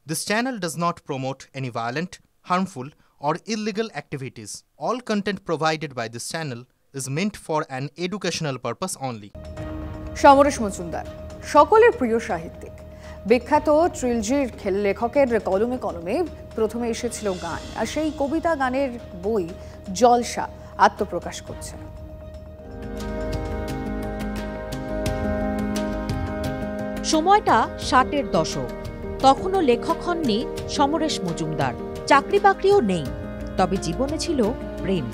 This channel does not promote any violent, harmful, or illegal activities. All content provided by this channel is meant for an educational purpose only. Samaresh Majumdar সকলের প্রিয় সাহিত্যিক, বিখ্যাত ট্রিলজির লেখকের কলমে কলমে প্রথমে এসেছিল গান, আর সেই কবিতা গানের বই জলসা আত্মপ্রকাশ করছে। সময়টা 60-এর দশক। তখনও লেখক হননি সমরেশ মজুমদার, চাকরি বাকরিও নেই, তবে জীবনে ছিল প্রেম।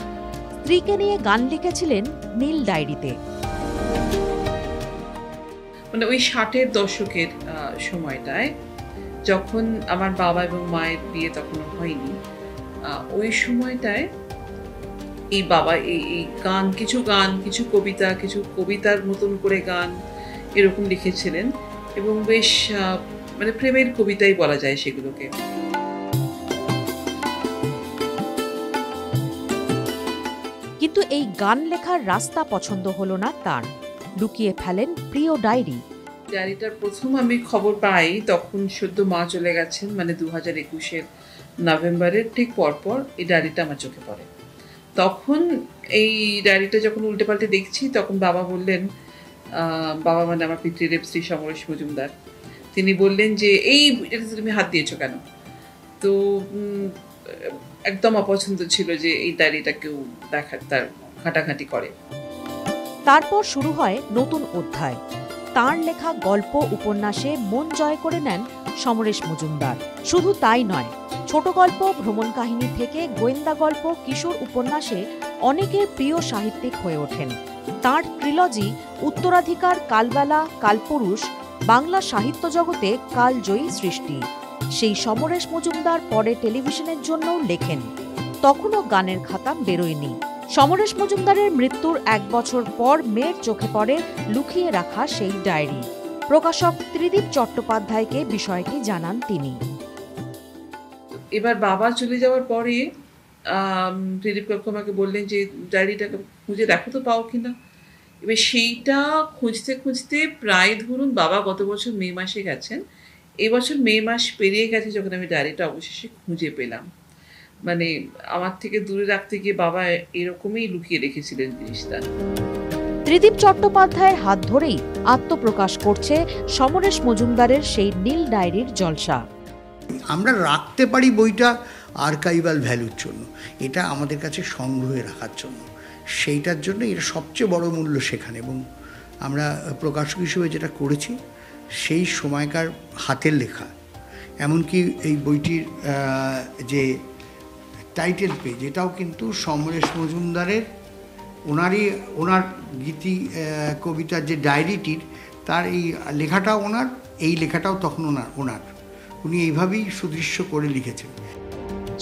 স্ত্রীকে নিয়ে গান লিখেছিলেন নীল ডায়েরিতে। মানে ওই 60-এর দশকের সময়টায় যখন আমার বাবা এবং মায়ের বিয়ে তখনও হয়নি, ওই সময়টায় এই বাবা এই গান, কিছু কবিতা, কিছু কবিতার মতন করে গান এরকম লিখেছিলেন এবং বেশ মানে প্রেমের কবিতাই বলা যায় সেগুলোকে। কিন্তু এই গান লেখার রাস্তা পছন্দ হলো না তার, লুকিয়ে ফেলেন প্রিয় ডায়েরি। ডায়েরিটার প্রথম আমি খবর পাই তখন সদ্য মা চলে গেছেন, মানে 2021-এর নভেম্বরের ঠিক পরপর এই ডায়েরিটা আমার চোখে পড়ে। তখন এই ডায়েরিটা যখন উল্টে পাল্টে দেখছি তখন বাবা বললেন, বাবা মানে আমার পিতৃদেব শ্রী সমরেশ মজুমদার, তিনি বললেন যে এটাতে তুমি হাত দিয়েছো কেন? তো একদম অপছন্দ ছিল যে এই ডায়েরিটা কেউ দেখার, তার ঘাটাঘাটি করে। তারপর শুরু হয় নতুন অধ্যায়। তাঁর লেখা গল্প উপন্যাসে মন জয় করে নেন সমরেশ মজুমদার। শুধু তাই নয়, ছোট গল্প, ভ্রমণ কাহিনী থেকে গোয়েন্দা গল্প, কিশোর উপন্যাসে অনেকের প্রিয় সাহিত্যিক হয়ে ওঠেন। তাঁর ট্রিলজি উত্তরাধিকার, কালবেলা, কালপুরুষ বাংলা সাহিত্য জগতে কালজয়ী সৃষ্টি। সেই সমরেশ মজুমদার পরে টেলিভিশনের জন্যও লেখেন। তখনও গানের খাতা বেরোয়নি। সমরেশ মজুমদারের মৃত্যুর 1 বছর পর মেয়ের চোখে পড়ে লুকিয়ে রাখা সেই ডায়েরি। প্রকাশক ত্রিদীপ চট্টোপাধ্যায়কে বিষয়টি জানান তিনি। এবার বাবা চলে যাওয়ার পরে ত্রিদীপ কাকু আমাকে বললেন যে ডায়েরিটাকে খুঁজে দেখো তো পাও কিনা। এবার সেইটা খুঁজতে খুঁজতে প্রায় ধরুন বাবা গত বছর মে মাসে গেছেন, এবছর মে মাস পেরিয়ে গেছে যখন আমি ডায়েরিটা অবশেষে খুঁজে পেলাম। মানে আমার থেকে দূরে রাখতে গিয়ে বাবা এরকমই লুকিয়ে রেখেছিলেন জিনিসটা। ত্রিদীপ চট্টোপাধ্যায়ের হাত ধরেই আত্মপ্রকাশ করছে সমরেশ মজুমদারের সেই নীল ডায়েরির জলসা। আমরা রাখতে পারি বইটা আর্কাইভাল ভ্যালুর জন্য, এটা আমাদের কাছে সংগ্রহে রাখার জন্য, সেইটার জন্য এটা সবচেয়ে বড় মূল্য সেখানে। এবং আমরা প্রকাশক হিসেবে যেটা করেছি সেই সময়কার হাতের লেখা, এমনকি এই বইটির যে টাইটেল পেজ এটাও কিন্তু সমরেশ মজুমদারের ওনার গীতি কবিতার যে ডায়েরিটির তার এই লেখাটাও ওনার, এই লেখাটাও তখন ওনার উনি এইভাবেই সুদৃশ্য করে লিখেছেন।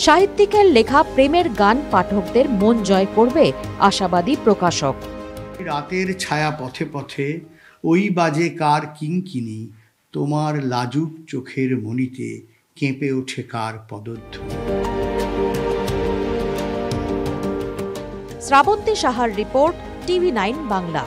সাহিত্যিকের লেখা প্রেমের গান পাঠকদের মন জয় করবে আশাবাদী প্রকাশক। রাতের ছায়া পথে পথে ওই বাজে কার কিংকিনি, তোমার লাজুক চোখের মণিতে কেঁপে ওঠে কার পদধ্বনি। শ্রাবন্তী সাহার রিপোর্ট, TV9 বাংলা।